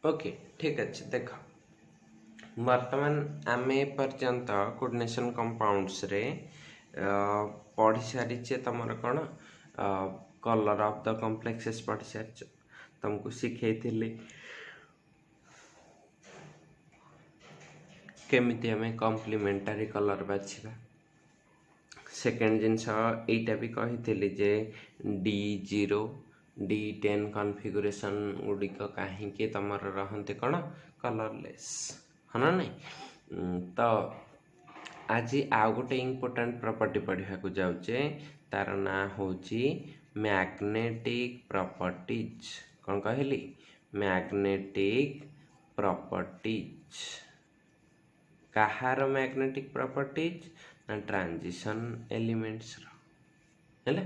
Okay ठीक अच्छे देख बर्तमान आम पर्यंत कोऑर्डिनेशन कंपाउंड्स रे पढ़ी सारी तुम कौन कलर ऑफ द कॉम्प्लेक्सेस पढ़ी सारी तुमको शिखई केमिति आम कॉम्प्लीमेंटारी कलर बाछा सेकेंड जिनस यहीटा भी कही जे D0 D10 कॉन्फ़िगरेशन गुड़िक कहीं तुम रहते कौन कलरलेस हाँ ना नहीं तो आज आउ गोटे इम्पोर्टाट प्रॉपर्टी पढ़ा जाऊे तार ना हूँ मैग्नेटिक प्रॉपर्टीज कौन कहली मैग्नेटिक प्रॉपर्टीज कहार मैग्नेटिक प्रॉपर्टीज ना ट्रांजिशन एलिमेंट्स है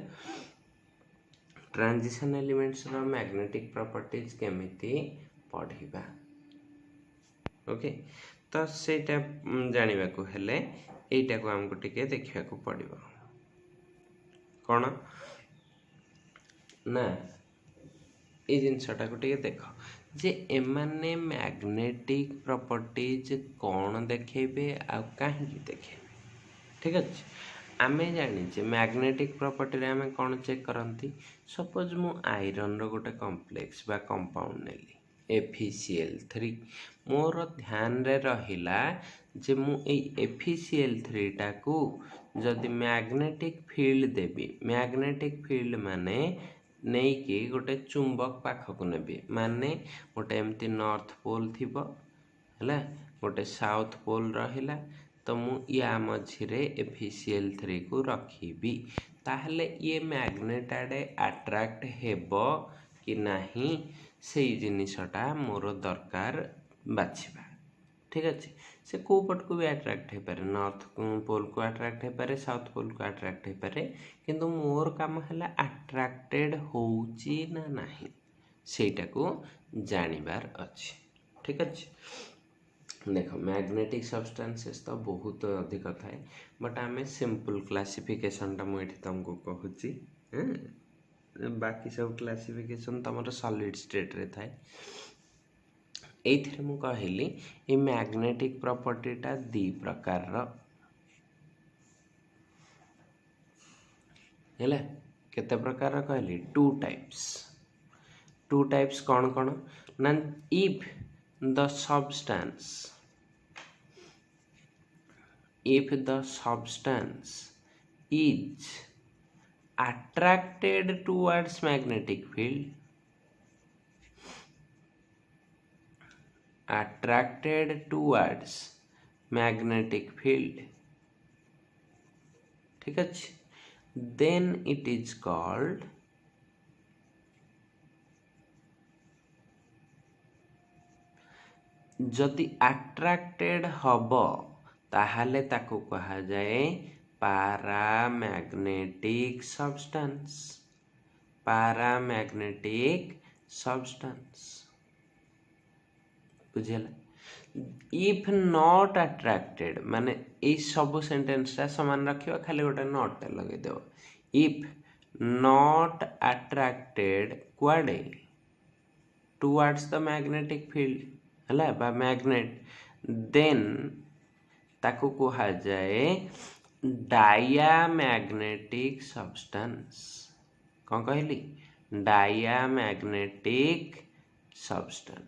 ट्रांजिशन एलिमेंट्स मैग्नेटिक प्रॉपर्टीज केमिति पढ़िबा ओके तो सेटा जानिबा को हेले एटा को हमको टिके देखिबा को पड़िबो कौन ना ए जिनसटा को टिके देख जे एमाने मैग्नेटिक प्रॉपर्टीज कौन देखेबे आ काहे देखेबे ठीक अच्छे आमे जानी मैग्नेटिक प्रॉपर्टी रे आमे कौन चेक करती सपोज मु आयरन रो गोटे कॉम्प्लेक्स बा कंपाउंड नेली FeCl3 मोर ध्यान रे रहिला जे मु ए FeCl3 टाकू जदि मैग्नेटिक फील्ड देबी मैग्नेटिक फील्ड माने नहीं कि गोटे चुंबक पाखक नेबी माने गोटे एमती नॉर्थ पोल थिबो हैला गोटे साउथ पोल रहिला तो मु या मझिरे FeCl3 को रखीबी ताहले ये मैग्नेट आडे अट्रैक्ट हेबो कि नहीं से जिनिसटा मोर दरकार बाछिबा ठीक अच्छे से को पट को भी अट्रैक्ट हो पारे नॉर्थ पोल को अट्रैक्ट हो पारे साउथ पोल को अट्रैक्ट हो पारे किंतु मोर काम है अट्रैक्टेड होउची ना नहीं सेटा को जानिबार अच्छे ठीक अच्छे देख मैग्नेटिक सब्सटेंसेस तो बहुत अधिक थाए बट आम सिंपल क्लासिफिकेशन टा मुझे तुमको कहूँ बाकी सब क्लासिफिकेशन तुम सॉलिड स्टेट रे थाए एथरे मु कहली ए मैग्नेटिक प्रॉपर्टी टा दी प्रकार हैला केते प्रकार कहली टू टाइप्स कौन कौन ना if the substance is attracted towards magnetic field ठीक अच्छे then it is called जदि अट्रैक्टेड हब ताहले ताको कहा जाए पैरामैग्नेटिक सब्सटेंस बुझेला इफ नॉट अट्रैक्टेड माने ए सब सेंटेंस टा समान रखियो खाली गोटे नॉट टा लगे देव इफ नॉट अट्रैक्टेड कुआडे टुवर्ड्स द मैग्नेटिक फील्ड हला बा मैग्नेट देन ताको कहा जाए डायामैग्नेटिक सब्सटेंस कौन कहली डायामैग्नेटिक सब्सटेंस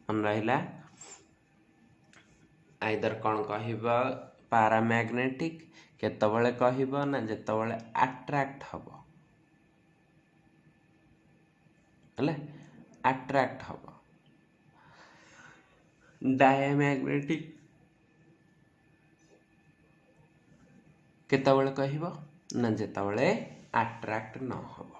मन रहिला आइदर कौन कहबा पैरामैग्नेटिक केतबेले कहबा ना जेतबेले अट्रैक्ट हबो हला अट्रैक्ट हबो डायामैग्नेटिक केतबेले कहबा ना जेतबेले अट्रैक्ट न हबो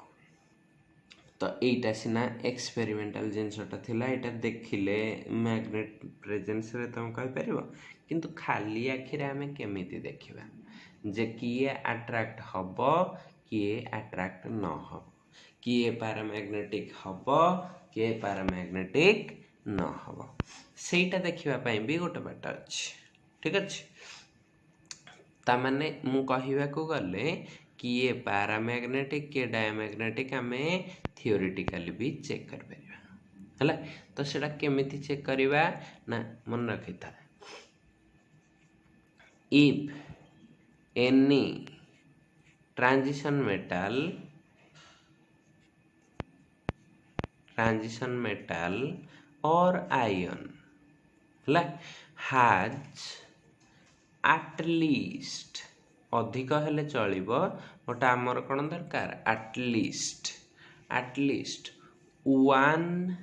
तो यहीटा सीना एक्सपेरिमेंटल जिनसटा थिला एटा देखिले मैग्नेट प्रेजेंस रे तुम कहि परिबो किंतु खाली आखिरे हमें केमिति देखिबा जे किए अट्रैक्ट हबो किए अट्रैक्ट न हबो किए पैरामैग्नेटिक हबो किए पैरामैग्नेटिक न हबो सेटा देखिबा पई भी गोटे बाट अछि ठीक अछि ता माने मु कहिबा को गले किए पैरामैग्नेटिक किए डायमैग्नेटिक हमें थियोरेटिकली भी चेक कर परिबा है। तो सेटा केमिति चेक करवा ना मन रखी था, इफ एनी ट्रांजिशन मेटल और आयन हैज at least अधिक हेले चलिबो बट आमर कौन दरकार at least one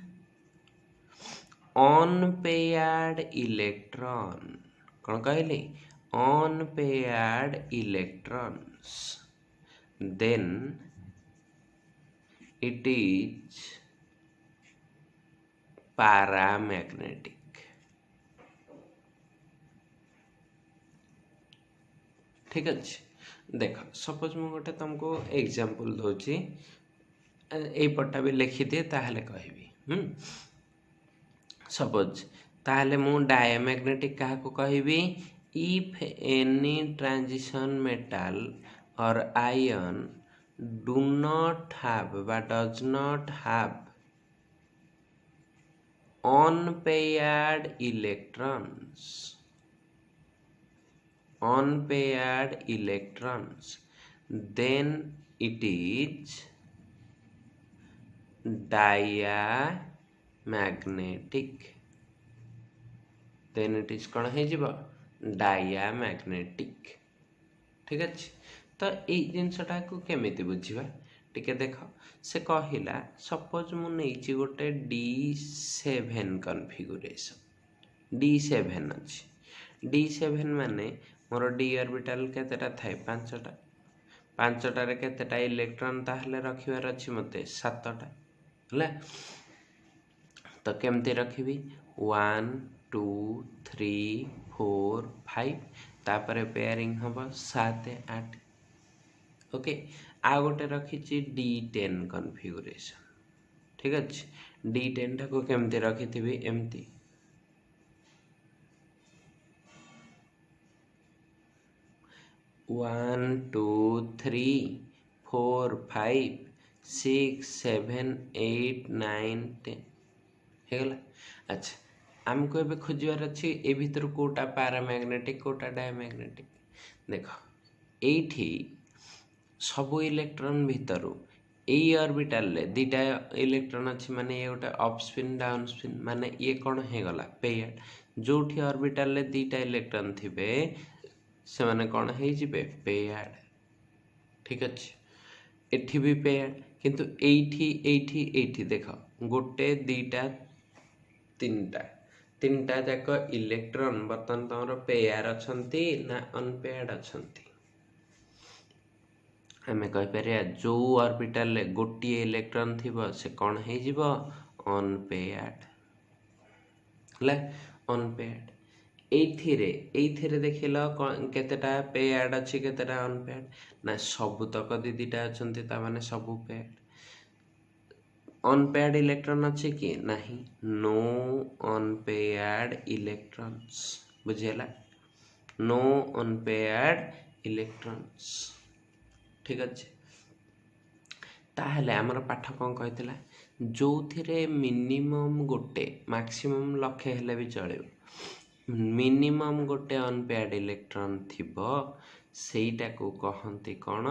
unpaired electron, कौन कहले unpaired electrons, then it is paramagnetic। ठीक अच्छे, देख सपोज मु गोटे तुमको एग्जांपल दूची, यही पट्टा भी लिखिदिए ताहले कहबी। सपोज ताहले मु डायमैग्नेटिक क्या कहबी, इफ एनी ट्रांजिशन मेटल और आयन डू नॉट हैव बा does not have unpaired electrons, then it is diamagnetic। then it is कौन है diamagnetic। ठीक अच्छे, तो ये जिनसटा को केमिति बुझिबा टिके देख, से कहला सपोज मु नहीं गोटे D7 कन्फिगुरेशन, D7 अच्छी, D7 माने मोर D ऑर्बिटल केतेटा थाए 5टा, 5टारे केतेटा इलेक्ट्रॉन ताहले रखिबार अछि मते 7टा हला। तो केमती रखिबी 1 2 3 4 5 तापर पेयरिंग हम 7 8। ओके, आ गोटे रखी D10 कन्फिगुरेशन। ठीक अच्छे, D10 टा को केमती रखी थी एमती 1 2 3 4 5 6 7 8 9 10 हेगला। अच्छा, आमको एबे खोजिबार अच्छी ए भीतर कोटा पैरामैग्नेटिक कोटा डायमैग्नेटिक। देख एठी सबो इलेक्ट्रॉन भीतर यही ऑर्बिटल ले दीटा इलेक्ट्रॉन अच्छी माने ये गोटे अप स्पिन डाउन स्पिन, माने ये कौन हो गला पेयर्ड। जोठी ऑर्बिटल ले दीटा इलेक्ट्रॉन थिबे से माने कौन हो जिबे पेयर्ड। ठीक अच्छे, एठी भी पेयर्ड, किंतु एठी देख गोटे दीटा तीनटा जाक इलेक्ट्रॉन बर्तन तमर पेयर अछंती ना अनपेयर्ड अछंती। हमें कहि परिया जो ऑर्बिटल ले गोटी इलेक्ट्रॉन थिबो से कौन हो जिवो अनपेयर्ड ले अनपेयर्ड। एथिरे देखिलो केतेटा पेयर्ड अछि केतेटा अनपेयर्ड ना सब तक दीटा अछंती ता माने सब पेयर्ड। अनपेयर्ड इलेक्ट्रॉन अच्छे कि नहीं, नो अनपेयर्ड इलेक्ट्रॉन्स, बुझेला नो अनपेयर्ड इलेक्ट्रॉन्स। ठीक अच्छे, ताहले आमर पाठ कौन कहला जो थिरे मिनिमम गोटे मैक्सिमम लक्षे हेले भी चले, मिनिमम गोटे अनपेयर्ड इलेक्ट्रॉन थिबो सेटा को कहंती कौन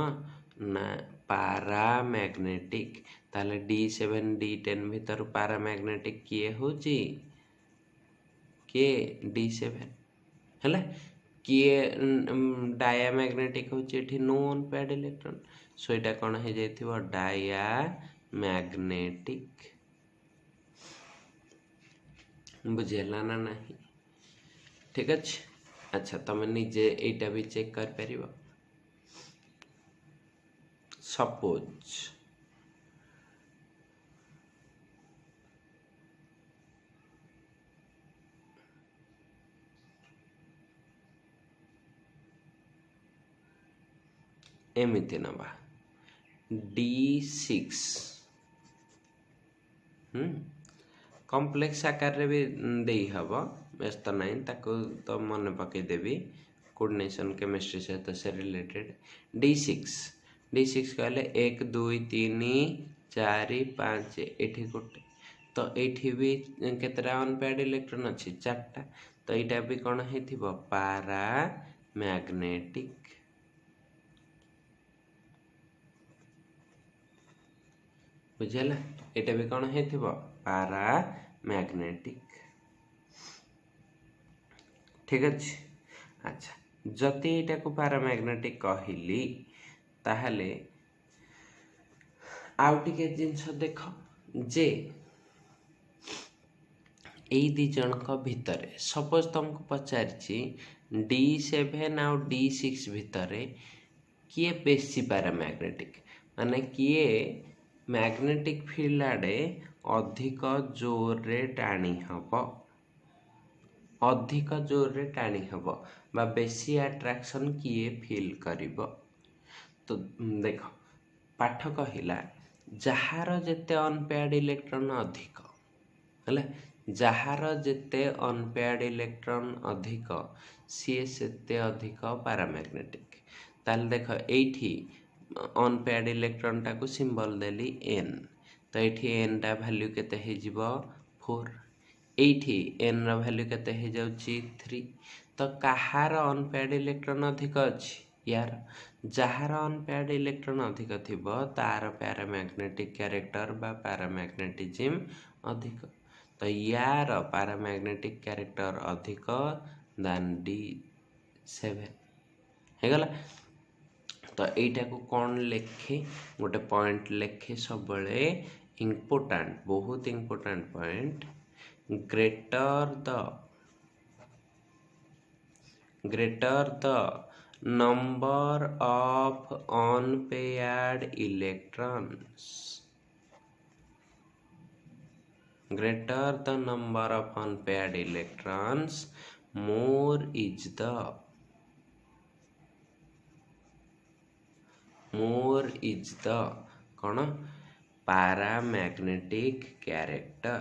ना पैरामैग्नेटिक। ताले D7 D10 भीतर पैरामैग्नेटिक किए होची के D7 हैला, किए डायमैग्नेटिक होची एठी नो अनपेयर्ड इलेक्ट्रॉन, सो एटा कौन हो जाइथिबो डायमैग्नेटिक। बुझेला ना नहीं? ठीक अच्छे। अच्छा, तुम निजे एटा भी चेक कर परिबो। सपोज एमिति नबा D6 कॉम्प्लेक्स आकार रे भी देई हबो, व्यस्त नहीं ताको तो मन पकई देबी कोऑर्डिनेशन केमिस्ट्री सहित से रिलेटेड। D6 कहले 1 2 3 4 5 एठी गोटे तो ये भी केतरा अनपेयर्ड इलेक्ट्रॉन अच्छी 4टा तो यहाँ भी कौन है पारा मैग्नेटिक बुझेला यहाँ भी कौन है पारा मैग्नेटिक ठीक अच्छे अच्छा जति यहाँ को पारा मैग्नेटिक कहली ताहले आउ टिके जिनस देख जे एई दी जनक भितरे सपोज तुमको पचारि D7 आउ D6 भितरे किए बेसी पैरामैग्नेटिक माने किए मैग्नेटिक फील्ड आड़े अधिक जोर रे टाणी हब अधिक जोर रे टाणी हब बा बेसी अट्रैक्शन किए फील करिवो तो देख पाठ कहिला जहार जेते अनपेयर्ड इलेक्ट्रॉन अधिक है जार जेते अनपेयर्ड इलेक्ट्रॉन अधिक सी सेते अधिक पैरामैग्नेटिक ताल देख एठी अनपेयर्ड इलेक्ट्रॉन टाको सिंबल देली n तो एठी n टा वैल्यू केते हे जिवो 4 एठी n रा वैल्यू केते हे जाउची 3 तो कहार अनपेयर्ड इलेक्ट्रॉन अधिक अछि यार जहार अनपेयर्ड इलेक्ट्रॉन अधिक थिबो तार पैरामैग्नेटिक कैरेक्टर बा पैरामैग्नेटिज्म अधिक तो यार पैरामैग्नेटिक कैरेक्टर अधिक दान D7 है गला तो एटा को कौन लेखे गोटे पॉइंट लेखे सब बळे इम्पोर्टेंट बहुत important point greater the number of unpaired electrons greater the number of unpaired electrons more is the कौन paramagnetic character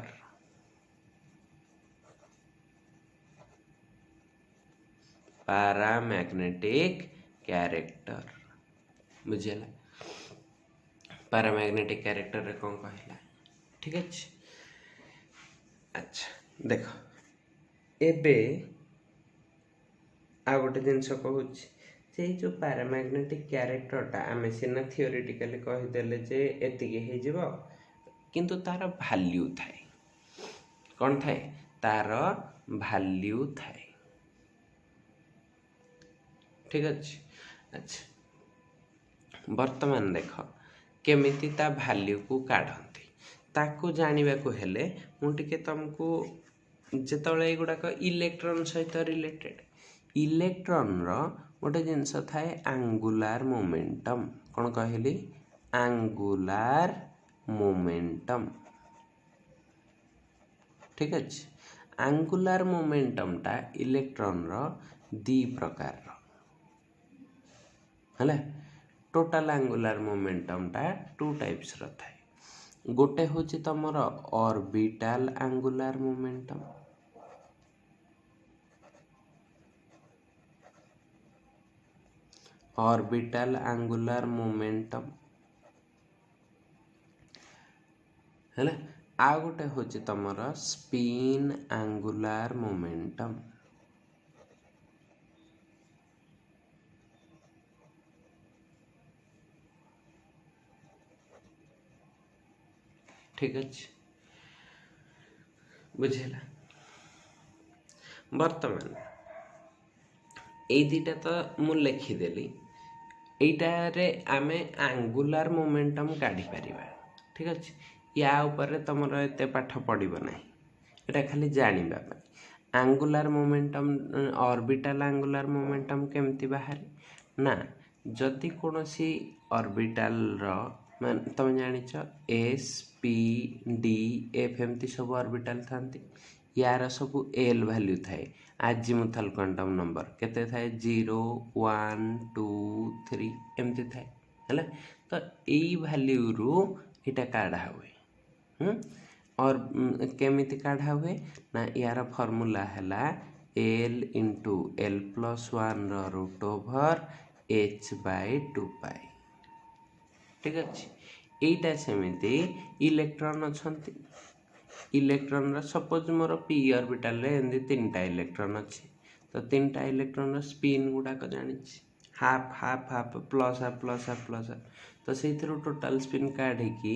पैरामैग्नेटिक कैरेक्टर बुझेला पैरामैग्नेटिक कैरेक्टर रे कौन कहला ठीक अच्छे अच्छा देख एबे आ गोटे जिनस कहूँ से जो पैरामैग्नेटिक कैरेक्टरटा आम सीना थियोरेटिकली कहीदेले जे एतिके हे जिवो किंतु तार वैल्यू थाए कौन थाए तार वैल्यू थाए ठीक अच्छे अच्छा वर्तमान देख केमिति ता वैल्यू को काढ़ती ताको जानिबा को हेले मु टिके तुमको जेतले एगुडाक इलेक्ट्रॉन सहित रिलेटेड इलेक्ट्रॉन रो गोटे जिनस थाए एंगुलर मोमेंटम कौन कहली एंगुलर मोमेंटम ठीक अच्छे एंगुलर मोमेंटम टा इलेक्ट्रॉन रो दी प्रकार है टोटाल एंगुलर मोमेंटम टा 2 टाइप्स रो थाए गोटे होची तमर ऑर्बिटल एंगुलर मोमेंटम है आ गोटे होची तमर स्पिन एंगुलर मोमेंटम ठीक अच्छे बुझेला वर्तमान ए दीटा तो मु लिखिदेली एटारे आमे एंगुलर मोमेंटम काढ़ी पारिबा ठीक अच्छे या ऊपर तुमर एते पाठ पड़िबो नाही एटा खाली जानिबा पई angular momentum orbital angular momentum केमती बाहर ना जदि कोनोसी ऑर्बिटल रो मान तुम जानिछ S P D F एमती सब ऑर्बिटल थांती यार सब L वैल्यू थाए अजीमुथल क्वांटम नंबर केते थाए 0 1 2 3 एमती थाए हैला तो एई वैल्यू रु इटा काढा हुए और केमिति काढा हुए ना यार फार्मूला हैला L into L plus 1 रो root over H by 2 pi ठीक अच्छे एटा सेमिति इलेक्ट्रॉन अछंती इलेक्ट्रॉन सपोज मोर पी ऑर्बिटल रे एंदी 3टा इलेक्ट्रॉन अच्छी तो 3टा इलेक्ट्रॉन स्पिन गुड़ाक जानी half half half plus half plus half plus half तो से टोटाल स्पिन काढ़ी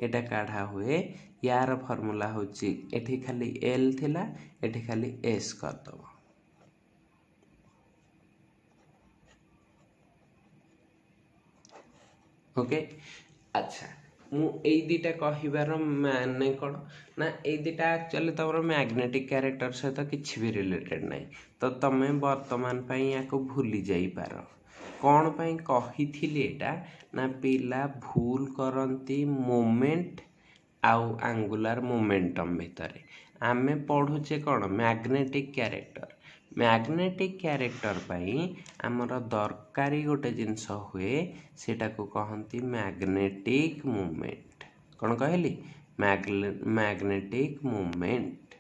एटा काढ़ा हुए यार फॉर्मूला होची एठी खाली एल थिला एठी खाली एस करदब ओके अच्छा मु एई दिटा कहिबार माने कोन ना एई दिटा एक्चुअली तमरो मैग्नेटिक कैरेक्टर सहित किछि भी रिलेटेड नाही तो तमे वर्तमान पई याको भूली जाई पारो कौन पई कहिथिली एटा ना पिला भूल करंती मोमेंट आउ एंगुलर मोमेंटम भितरे आमे पढ़ुचे कौन मैग्नेटिक कैरेक्टर मैग्नेटिक कैरेक्टर पाई आमर दरकारी गोटे जिनस हुए सेटा को कहंती मैग्नेटिक मूवमेंट कौन कहली मैग्नेटिक मूवमेंट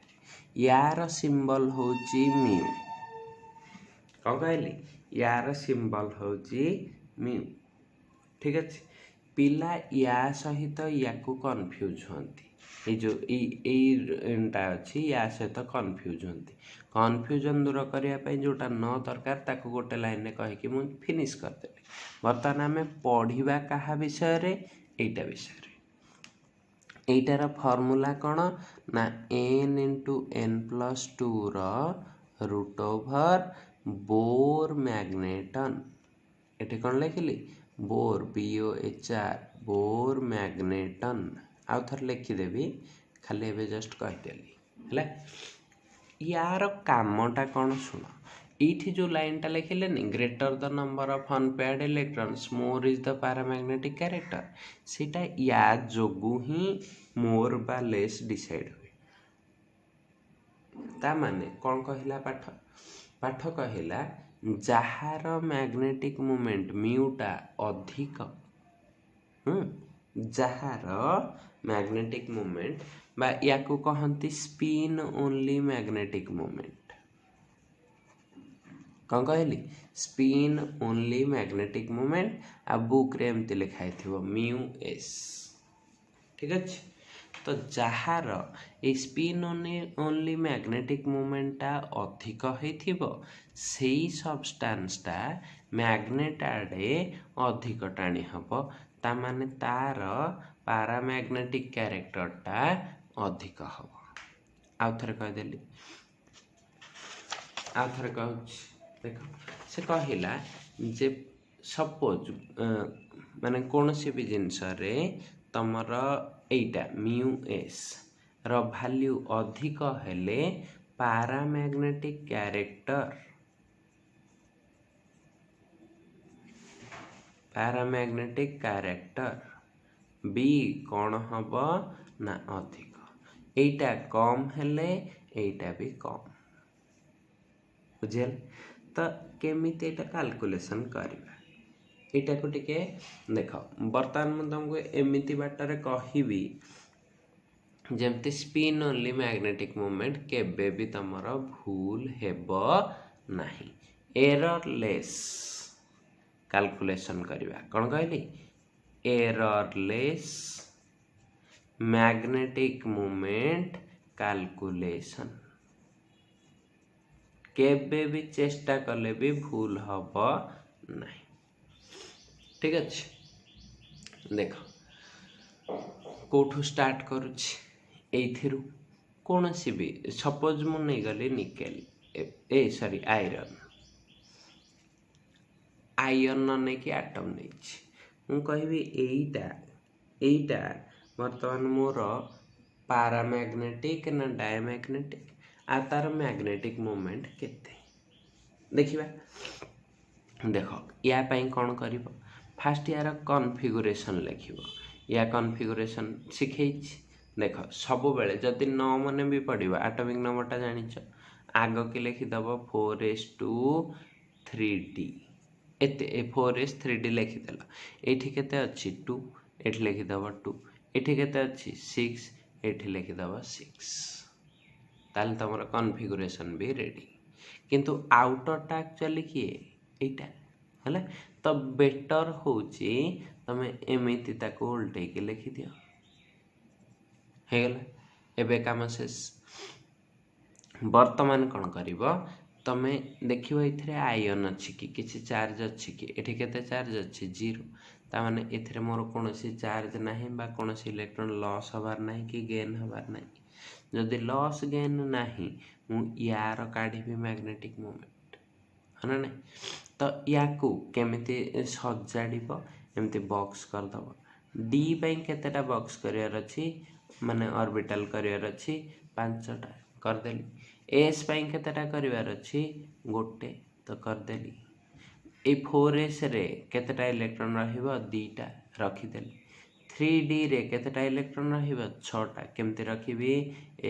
यार सिंबल होची म्यू कौन कहली यार सिंबल होची म्यू ठीक अच्छे पिला या सहित या को कन्फ्यूज होती ये जो एटा अच्छी या सहित कन्फ्यूज होती कन्फ्यूजन दूर करने जोटा न दरकार ताको गोटे लाइन में कहीकि मुझे फिनिश करदेली बर्तमान आम पढ़ा क्या विषय एटा विषय एटार फॉर्मूला कौन ना n into n plus 2 root over Bohr magneton एटे कौन लिखिली बोर BOHR बोर मैग्नेटन आउ थर लिखिदेवी खाली एवं जस्ट कहीदेली है यार कामटा कौन शुण ये जो लाइन टा लिखिले greater the number of unpaired electrons more is the paramagnetic character सीटा या जोगु ही मोर बा लेस डिसाइड हुए ता माने कौन कहला पाठ पाठ कहला जहार मैग्नेटिक मोमेंट म्यूटा अधिक जहार मैग्नेटिक मोमेंट बा या को कहंती स्पिन ओनली मैग्नेटिक मोमेंट कौन कहली स्पिन ओनली मैग्नेटिक मोमेंट आ बुक रे एमती लिखाई थिबो म्यू एस ठीक अच्छे तो जहार ए स्पिन ओनली मैग्नेटिक मोमेंटा अधिक होइथिबो सेई सब्सटेंसटा मैग्नेट आड़े अधिक टाणी हबो ता माने तार पैरामैग्नेटिक कैरेक्टरटा अधिक हबो आउ थरे कह देली आउ थरे कहूछ देखो से कहिला जे सपोज माने कौन सी भी जिनस रे तमर एटा म्यू एस रो वैल्यू अधिक हेले पैरामैग्नेटिक कैरेक्टर बी कौन हम ना अधिक एटा कम हेले एटा भी कम बुझेल तो केमिति एटा कैलकुलेशन करबा एटा को टिके देख बर्तमान मुझे तुमको एमती बाटर कहबी जमती स्पिन ओनली मैग्नेटिक मोमेंट केबे भी तमर भूल हेब नाही एररलेस कैलकुलेशन करबा कौन कहली एररलेस मैग्नेटिक मोमेंट कैलकुलेशन केबे भी चेष्टा कले भी भूल हब नहीं ठीक अच्छे देख कौठू स्टार्ट करुच्छी कौन सी भी सपोज मु नहीं गली निकेल ए सॉरी आयरन नहीं कि एटम नहीं मु कहबी एटा बर्तमान मोर पैरामैग्नेटिक ना डायमैग्नेटिक आ तार मैग्नेटिक मोमेंट केते देखिबा देख या पाई कौन करिवो फास्ट यार कॉन्फ़िगरेशन लिखिबो या कॉन्फ़िगरेशन शिखै देख सब बेले जदि न मने भी पड़िबो एटॉमिक नंबरटा जानिछ आग के लिखिदब 4s2 3d एते 4s3d लिखिदेल एठी केते अछि 2 एठी लिखिदब 2 एठी केते अछि 6 एठी लिखिदब 6 ताल तमर कॉन्फ़िगरेशन भी रेडी किंतु आउटरटा एक्चुअली किए एटा हला तो बेटर होची तमे एमिति ताको उल्टे के लिखि दियो हेगला एबे काम शेष। वर्तमान कौन करिवो तमे देखिवो इथरे आयन अछि कि किछि चार्ज अछि कि एठी केते चार्ज अछि 0 ता माने एथरे मोर कोनोसी चार्ज नाही बा कोनोसी इलेक्ट्रॉन लॉस हबार नाही कि गेन हबार नाही। जदि लॉस गेन नाही मु यार काढिबी मैग्नेटिक मोमेंट हना नै तो याकू केमिति सजाडिबो एमति बॉक्स कर दबो डी पई केतेटा बॉक्स करियर अछि माने ऑर्बिटल करियर अछि 5टा कर देली एस पई केतेटा करिवार अछि गोटे तो कर देली ए 4s रे केतेटा इलेक्ट्रॉन रहिबो दीटा रखी देली 3d रे केतेटा इलेक्ट्रॉन रहिबो 6टा केमति रखिबी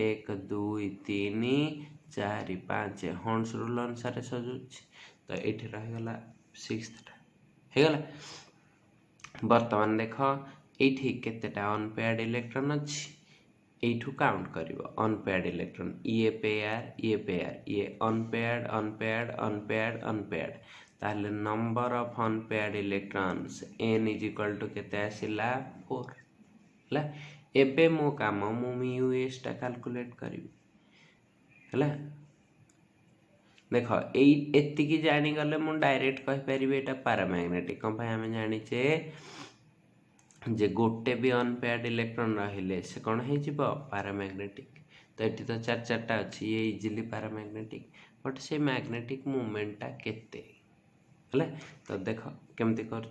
1 2 3 4 5 हॉर्न्स रूल अनुसार सजुछि तो एठी रहि गला 6th हे गला। वर्तमान देख एठी केतेटा अनपेयर्ड इलेक्ट्रॉन अछि एठू काउंट करिवो अनपेयर्ड इलेक्ट्रॉन ये पेयर ये अनपेयर्ड अनपेयर्ड अनपेयर्ड अनपेयर्ड ताले number of unpaired electrons n is equal to केते आसिला 4 हला। एबे मो काम मु म्यू एस टा कैलकुलेट करिवि हला। देख एति की जानि गले मु डायरेक्ट कहि परिबे एटा पैरामैग्नेटिक कोन भाई हमें जानि छे जे गोटे भी अनपेयर्ड इलेक्ट्रॉन रहिले से कौन है पैरामैग्नेटिक तो ये तो 4 अच्छी ये इजिली पैरामैग्नेटिक बट से मैग्नेटिक मूवमेंटा केते हले तो देख केमती कर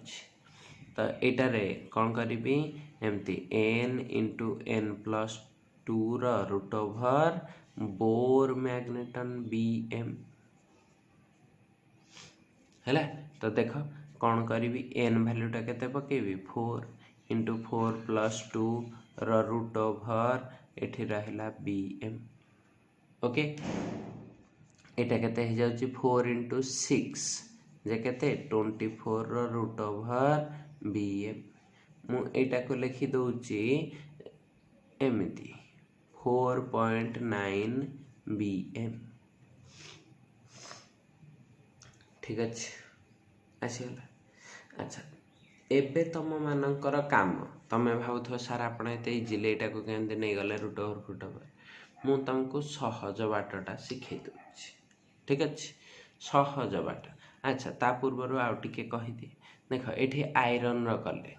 तो एटारे कौन करी एमती n into n+2 root over Bohr magneton bm है तो देख कौन करी n वैल्यूटा केते पकेबी 4 इंटू 4+2 रूट ओवर एठी रहला bm ओके एटा केते हो जाउची 4 इंटू 6 जे केते 24 रूट ओवर bm मु एटा को लिखि दउची एमिति 4.9 bm ठीक अच्छे आसीगला। अच्छा एबे तुम मानकर काम तमे भावुथो सार आपण एते इजिली एटा को केंदे नै गले रूट ओवर मु तुमको सहज बाटटा सिखै दउची ठीक अच्छे सहज बाट। अच्छा ता पूर्व आउ टिके कहि दे देख एठी आयरन र कले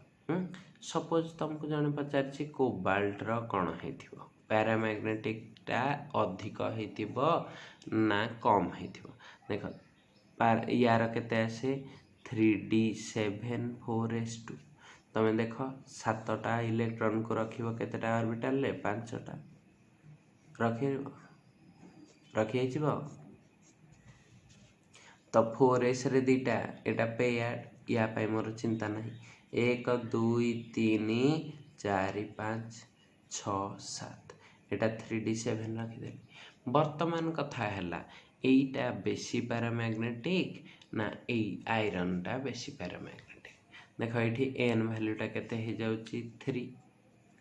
सपोज तुमको जने पचारछि कोबाल्ट र कोन हेथिबो पैरामैग्नेटिक टा अधिक हेथिबो ना कम हेथिबो देख यार केते आसे 3d7 4s2 तमें देख 7टा इलेक्ट्रॉन को रखिबो केतेटा ऑर्बिटल ले 5टा रखि छिबो तो 4s रे दीटा एटा पेयर्ड या पाई मोर चिंता नहीं 1 2 3 4 5 6 7 एटा 3d7 रखि देली। वर्तमान कथा हैला एटा बेसी पैरामैग्नेटिक ना ए आयरन टा बेसी पैरामैग्नेटिक देख एठी n वैल्यूटा केते हे जाउची 3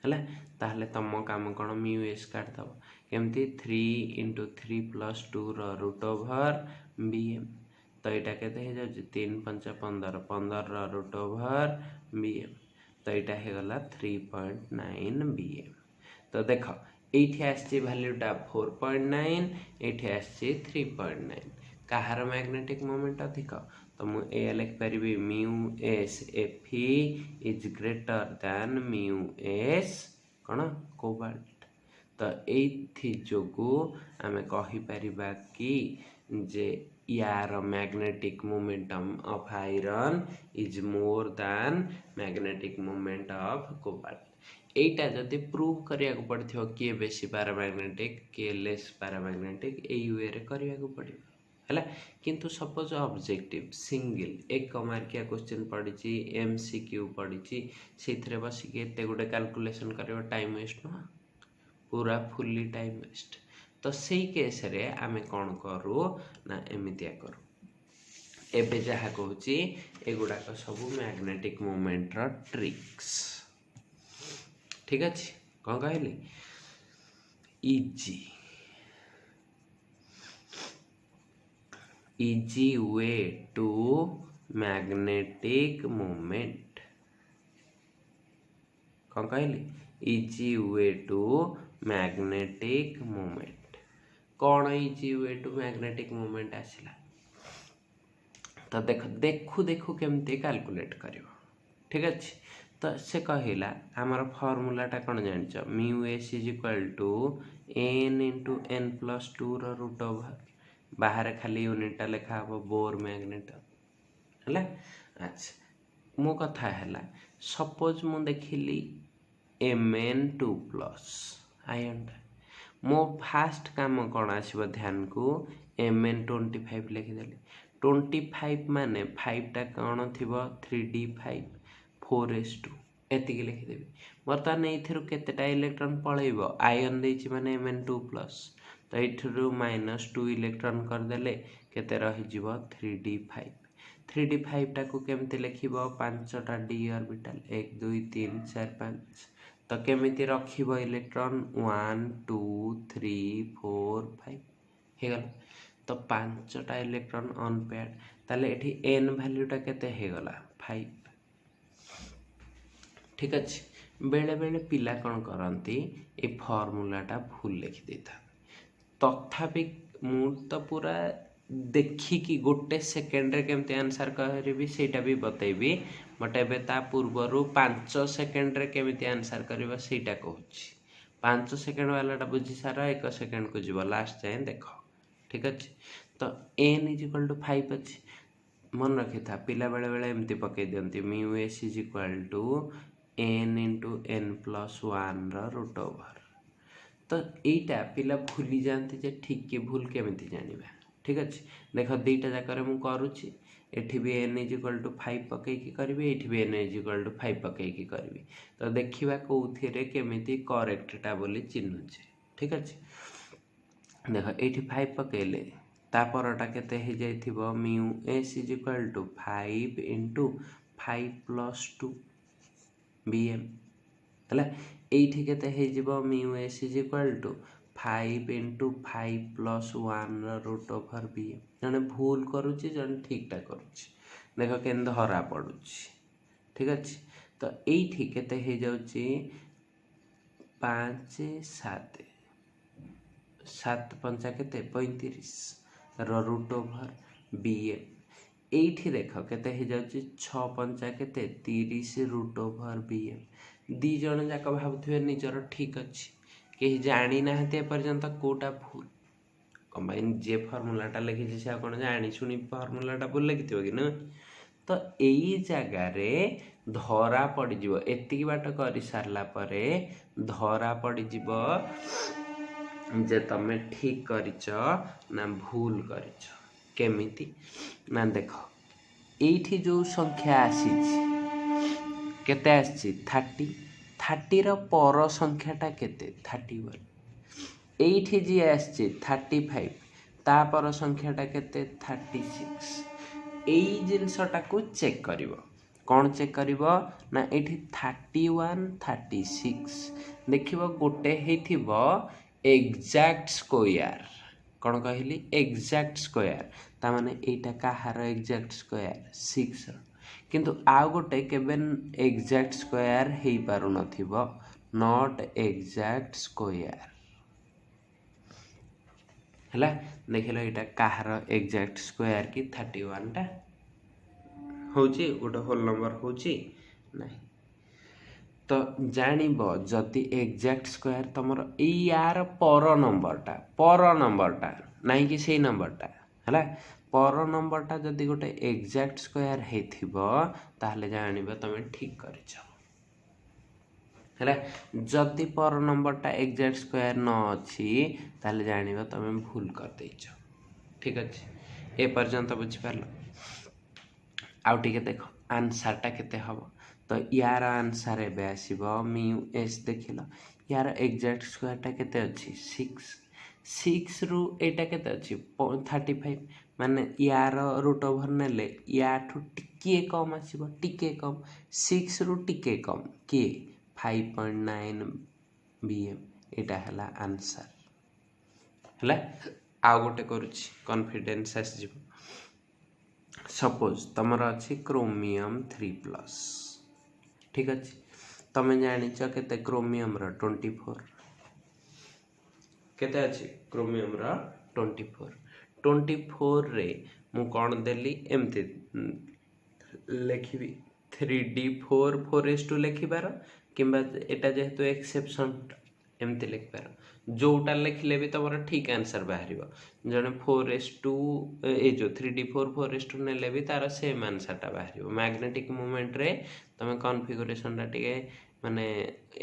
हला ताहले तम काम कोन म्यू एस काट दबो केमती 3 इंटू 3+2 रूट ओवर bm तो एटा केते हे जाउची 3 5 15 15 रूट ओवर bm तो एटा हे गला 3.9 bm तो देख एठी आसी वैल्यूटा 4.9 एठी आसी 3.9 काहार मैग्नेटिक मोमेंट अधिक तो मु ए लिख परिबी mu S Fe is greater than mu S कोन कोबाल्ट तो एथि जोगु आमे कहि परिबा कि जे यार magnetic momentum of iron is more than magnetic moment of cobalt. एटा जदि प्रूव करिया को पड़थियो कि बेसी पैरामैग्नेटिक के लेस पैरामैग्नेटिक ए वे रे करिया को पड़ियो हला किंतु सपोज ऑब्जेक्टिव सिंगल एक मार्किया क्वेश्चन पड़ी एमसीक्यू पड़ी से बस एते गोटे कैलकुलेशन करियो टाइम वेस्ट न पूरा फुल्ली टाइम वेस्ट तो सेई केस रे आमे कोन करू ना एमितिया करू एबे जहा कहूची एगुडा को सब मैग्नेटिक मोमेंट रो ट्रिक्स ठीक अछि कोन कहली easy way to magnetic moment कौन कहली easy way to magnetic moment कौन एटू मैग्नेटिक मोमेंट आसला तो देख देखू देखू केमती कैलकुलेट कर ठीक अच्छे तो से कहला आमर फर्मूलाटा कौन जान mu S is equal to n into n plus two root over बाहर खाली यूनिटा लिखा हम बोर मैग्नेट है। अच्छा मो कथा है सपोज मु देखिली Mn2 प्लस आयनटा मो फास्ट काम कौन आसो ध्यान को Mn25 लिखिदेली 25 माने 5टा कौन थी 3d5 4s2 एतिक लिखिदेवी बर्तमान ये इलेक्ट्रॉन पलैब आयन देछि माने Mn2 प्लस तो ये -2 इलेक्ट्रॉन करदेले केते रही 3d5 3d5 टाको केमती लिखिब 5टा d ऑर्बिटल 1 2 3 4 5 तो केमिति रखिब इलेक्ट्रॉन 1 2 3 4 5 हेगल तो 5टा इलेक्ट्रॉन अनपेयर्ड ताले एठी n वैल्यूटा केते हेगला 5 ठीक अच्छे बेले बेले पिला कौन करती ए फर्मूलाटा भूल लिखि देता तथापि मु तो पूरा देखिकी गोटे सेकेंड रे केमती आंसर करी सेटा भी बतैबी बट एबे ता पूर्वर 5 सेकेंड रे केमती आंसर करबा सेटा कहूची 5 सेकेंड वालाटा बुझी सारा 1 सेकेंड को जीव लास्ट जाए देख ठीक अच्छे तो n इज इक्वल टू 5 अच्छे मन रखी था पिला बेले बेले एमती पकई दियंती mu S is equal to n into n plus 1 root over तो यहीटा पिला भूली जाती जे ठीक कि भूल केमिति जानिबा ठीक अच्छे देख दुईटा जाकर मुझे करुच्ची एठी भी n इज इक्वल टू 5 पकईकी करी एठी भी n इज इक्वल टू 5 पकईकी करी तो देखा कौथिरे केमिति करेक्टटा बोली चिन्हुचे ठीक अच्छे देख ये 5 पकईले तापरटा केते हो जाइथिबो mu S is equal to 5 into 5 plus 2 bm है ये केते हो जिवो mu S is equal to 5 into 5 plus 1 root over bm जने भूल करुच्ची जने ठीकटा करुच्ची देख के धरा पड़ुची ठीक अच्छे तो ये केते हो जाउची 5 7 7 पंचा केते 35 रूट ओवर bm एठी देख केते हो जाउची 6 पंचा केते 30 रूट ओवर bm दी जण जाक भाबुथिबे निजर ठीक अच्छे कहीं जानी ना पर्यंत कोटा भूल कंबाइन जे फर्मूलाटा लिखी से कौन जानी शुणी फर्मूलाटा भूल लिखि कि ना तो यही जगार धरा पड़ज एति बाट कर सारा धरा पड़ज जे तमे ठीक करिच ना भूल करिच केमिति ना देख ये जो संख्या आसी केते आसी 30 पर संख्याटा केते 31 एठी जी आसी 35 तापर संख्याटा केते 36 एई जिनसटा को चेक करिवो कौन चेक करिवो ना एठी 31 36 देखिवो गोटे हेथिवो एग्जैक्ट स्क्वायर कौन कहली एग्जैक्ट स्क्वायर ता माने एटा काहार एग्जैक्ट स्क्वायर 6 किंतु आउ गोटे केबेन एग्जैक्ट स्क्वायर हेई पारु नथिबो नॉट एग्जैक्ट स्क्वायर हला देखिलो एटा काहार एग्जैक्ट स्क्वायर की 31 टा होची गोटे होल नंबर होची नहीं तो जानिबो जदि एग्जैक्ट स्क्वायर तमर ई यार पर नंबरटा नहीं कि सेही नंबरटा हला पर नंबरटा जदि गोटे एग्जैक्ट स्क्वायर हेथिबो ताहले जानिबो तमे ठीक करिछ हला जदि पर नंबरटा एग्जैक्ट स्क्वायर न अछि ताहले जानिबो तमे भूल कर दैछ ठीक अछि ए पर्यंत बुझि पारलो आउ टिके देखो आंसरटा केते हबो तो यार आंसर एबे आसीबो म्यू एस देखिलो यार एग्जैक्ट स्क्वायरटा केते अछि 6 रु एटा केते अछि 35 माने यार रूट ओवर नेले या ठु टिके कम आसीबो टिके कम 6 रु टिके कम के 5.9 bm एटा हला आंसर हला आ गोटे करूछि कॉन्फिडेंस आसीबो सपोज तमर अच्छी क्रोमियम 3+ ठीक अच्छे तमें जानिच केते क्रोमियम 24 केते अच्छी क्रोमियम रा 24 रे मु कौन देली एमती लिखी 3D4 4:2 लिखिबार किंबा एटा जेहेतु एक्सेप्शन एमती लिखिबार जोटा लिखले भी तुम ठीक आंसर बाहर जड़े 4:2 ये जो 3D4 4:2 नेले भी तार सेम आंसरटा बाहर मैग्नेटिक मूवमेंट रे तुम कॉन्फ़िगरेशनटा टिके माने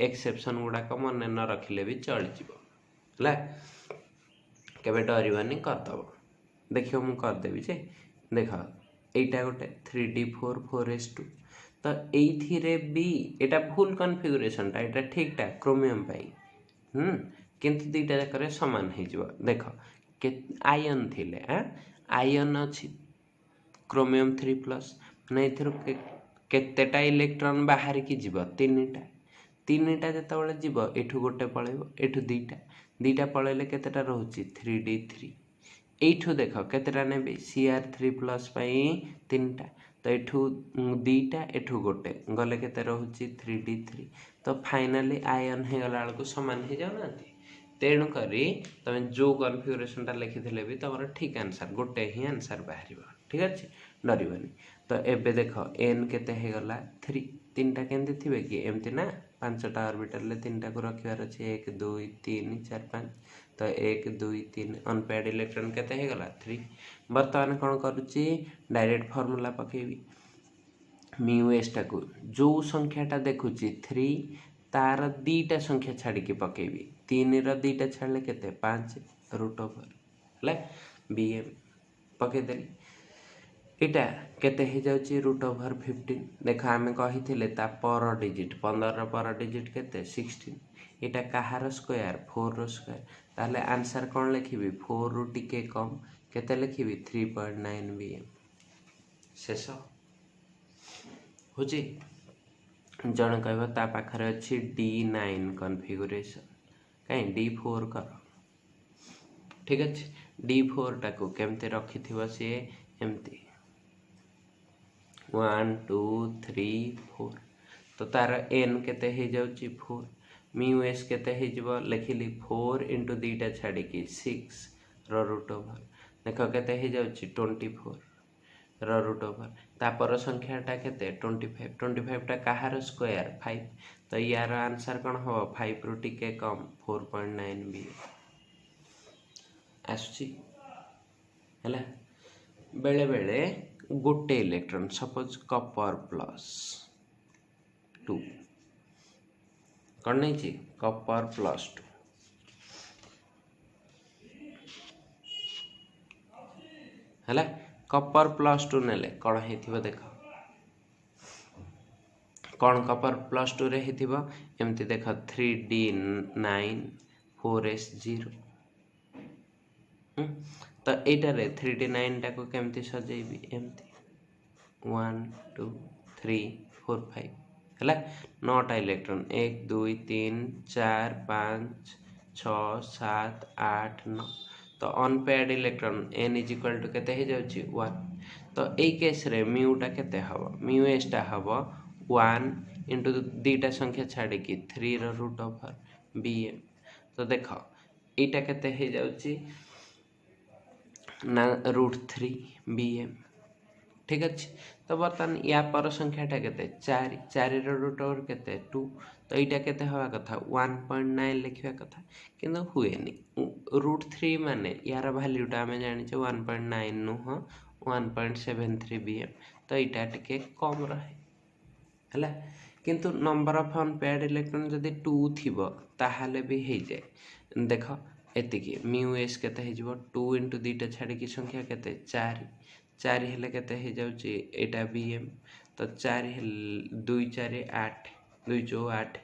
एक्सेप्शन गुड़ाक मन न रखिले भी चल केबे डरबानी करदब देखियो मु करदेवी जे देख एटा गोटे 3D4 4:2 तो ये भी एटा फुल कॉन्फ़िगरेशनटा एटा ठीकटा क्रोमियम पाई किंतु दीटा जाकर सामान हो देख के आयन थिले आयन अच्छी क्रोमियम 3+ मैंने केतेटा इलेक्ट्रॉन बाहर की जीव तीनटा जिते जीव एठू गोटे पलैब एठू दीटा पलैले केतेटा रोचे 3D3 एठू देख केतेटा ने Cr3+ तीनटा तो एठू दीटा एठू गोटे गले केते रोचे 3D3 तो फाइनाली आयन हो गला बेलू सामान हो जाऊना तेणुक तुम जो कॉन्फ़िगरेशनटा लिखी भी तुम ठीक आंसर गोटे ही आंसर बाहर ठीक अच्छे डरबानी तो एबे देख एन केते हो गला 3 तीनटा केमती थे कि एमती ना 5टा ऑर्बिटल ले तीनटा को रखिबार अच्छे 1 2 3 4 5 तो 1 2 3 अनपेयर्ड इलेक्ट्रॉन केते हो गला 3 बर्तमान कौन करुच्ची डायरेक्ट फॉर्मूला पकेबी म्यू एस टाकू जो संख्याटा देखुची 3 तार दीटा संख्या छाड़ी पकेबी 3 रो दीटा छाड़ले केते 5 √/है bm पकेदेली इटा केते हो जाउची √15 देख आमे कही थिले ता पर डिजिट 15 रो पर डिजिट केते 16 इटा कहार स्क्वायर 4 रो स्क्वायर ताले आंसर कौन लिखिबी 4 रु टिके कम केते लिखिबी 3.9 bm शेष होची जन कहबो ता पाखरे अछि D9 कॉन्फ़िगरेशन कहीं D4 कर ठीक अच्छे D4 टाको केमते रखी थिबो से एमती 1 2 3 4 तो तार n केते हो जाउची 4 म्यू एस केते हो जिवो लिखिली 4 इंटू दीटा छाड़ी की 6 रो √/। देख केते हो जाउची 24 रो √/। तापर संख्याटा केते 25 टा कहार स्क्वायर 5 तो यार आंसर कौन हो 5 रु टिके कम 4.9 बी आसुची हैला बेले बेले गोटे इलेक्ट्रॉन सपोज कॉपर +2 कौन नहीं कॉपर +2 हैला कॉपर +2 नेले कौन हेथिबो देख कौन कॉपर +2 रे हेथिबो एमती देख 3D9 4s0 तो एटारे 3D9 टाको केमती सजेबी एमती 1 2 3 4 5 हैला 9टा इलेक्ट्रॉन 1 2 3 4 5 6 7 8 9 तो अनपेयर्ड इलेक्ट्रॉन n = केते हो जाउची 1 तो ए केस रे म्यूटा केते हबो म्यू एस टा हबो 1 इंटू दीटा संख्या छाड़ी की 3 रो √/, bm तो देख एटा केते हो जाउची ना √3 bm ठीक अच्छे तो बर्तमान या पर संख्याटा केते 4 रो √/, केते 2 तो एटा केते हवा कथा 1.9 लिखिया कथा किंतु हुएनी √3 माने यार वैल्यूटा आमे जानिचे 1.9 नुह 1.73 bm तो एटा टिके कम रहे हैला किंतु नंबर ऑफ अनपेयर्ड इलेक्ट्रॉन जदि 2 थिबो ताहाले भी हे जाए देख एतिकी म्यू एस केते हे जिवो 2 इंटू दीटा छाड़ी की संख्या केते 4 हेले केते हे जाउची एटा bm तो 4 2 4 8 2 4 8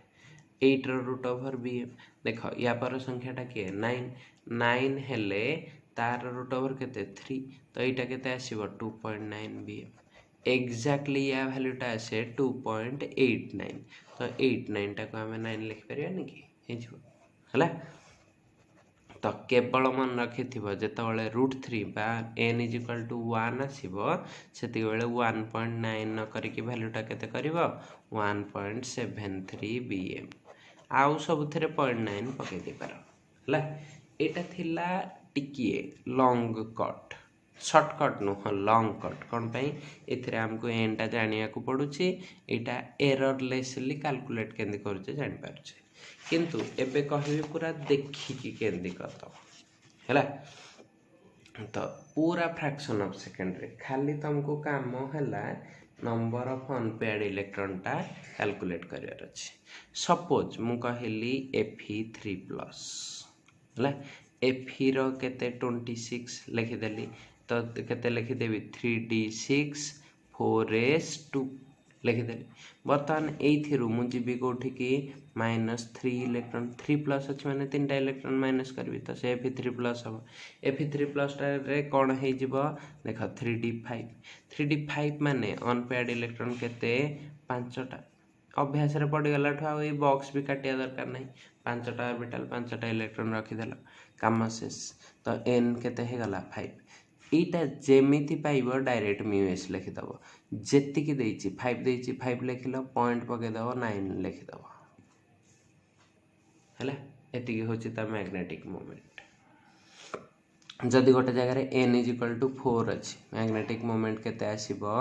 8 रो √/, bm देख या पर संख्याटा के 9 हेले तार √/, केते 3 तो एटा केते आसीबो 2.9 bm एक्जाक्टली या वैल्यूटा आसे 2.89 तो 89 टाको आमे 9 लिखि परियानी कि हे जिवो हला तो केवल मन रखि जिते √3 बा n = 1 आसो से 1.9 न करिकी वैल्यूटा केते करिवो 1.73 bm आउ सब 0.9 पकई दे पार हला एटा थिला टिकिए लॉन्ग कट शॉर्टकट नुह लॉन्ग कट कौन पाई एथिरे हमको एंटा जानिया को पड़ुछि एटा एररलेसली कैलकुलेट केंदी करूचे जानि पारुचे किंतु एबे कहबी पूरा देखिकी केंदी करदब हैला तो पूरा फ्रैक्शन ऑफ सेकेंड रे खाली तुमको काम हैला नंबर ऑफ अनपेयर्ड इलेक्ट्रॉन टा कैलकुलेट करियर अछि सपोज मु कहली Fe3 प्लस हैला Fe रो केते 26 लिखि देली तो केते लिखि देबी 3d6 4s2 लिखि देली बर्तमान एथिरु मु जीबी कोठी की -3 इलेक्ट्रॉन 3 प्लस अछि माने 3टा इलेक्ट्रॉन माइनस करबी तो से Fe3 प्लस हो Fe3 प्लस रे कोन हे जिवो देखो 3d5 माने अनपेयर्ड इलेक्ट्रॉन केते 5टा अभ्यास रे पड़ी गला ठो ए बॉक्स भी काटिया दरकार नहीं 5टा ऑर्बिटल 5टा इलेक्ट्रॉन रखि देला काम शेष तो n केते हे गला 5 एटा जेमिति पाइबो डायरेक्ट म्यू एस लिखि दबो जेति की देछि 5 देछि 5 लिखिलो पॉइंट पके दबो 9 लिखि दबो हैला एति की होछि त मैग्नेटिक मोमेंट जदि गोटे जगह रे n = 4 अछि मैग्नेटिक मोमेंट केते आसीबो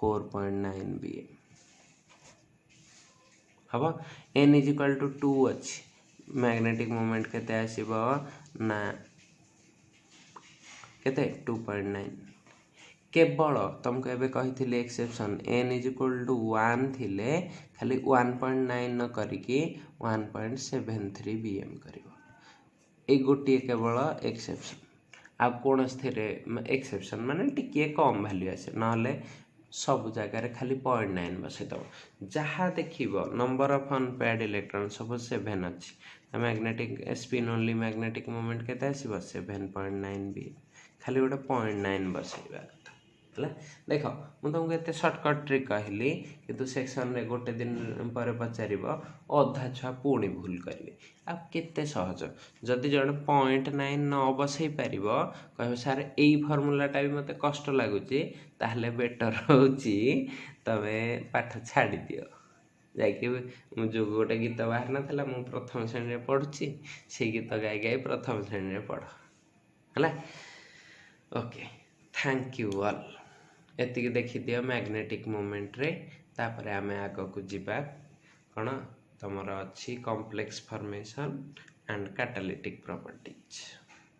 4.9 bm हबो n = 2 अछि मैग्नेटिक मोमेंट केते आसीबो ना केते 2.9 केवल तुमको एबे कहिथिले एक्सेप्शन n = 1 थिले खाली 1.9 न करिकी 1.73 bm करिवो ए गोटी केवल एक्सेप्शन आ कोन स्थिरे एक्सेप्शन माने टिके कम वैल्यू आसे नहले सब जगह रे खाली 0.9 बसे दबो जहा देखिबो number of unpaired electron suppose 7 अछि magnetic spin only magnetic moment केते आसीबो 7.9 b खाली गोटे 0.9 बसेबा हला देखो मु तुमको एते शॉर्टकट ट्रिक कहली किंतु सेक्शन रे गोटे दिन पर पचारिबो अधा छुआ पुणी भूल करिवे आ केते सहज जदि जण 0.9 न बसई पारिबो कहबो सर एई फार्मूला टा भी मते कष्ट लागुची ताहले बेटर होची तबे पाठ छाडी दियो जाकि जो गोटे गीत बाहर ना थला मु प्रथम श्रेणी रे पढुची से गीत गाई गाई प्रथम श्रेणी रे पढ हला ओके थैंक यू ऑल एतिक देखि दियो मैग्नेटिक मोमेंट रे तापरे आमे आगो को जिबा कोन तमरो अछि complex formation and catalytic properties.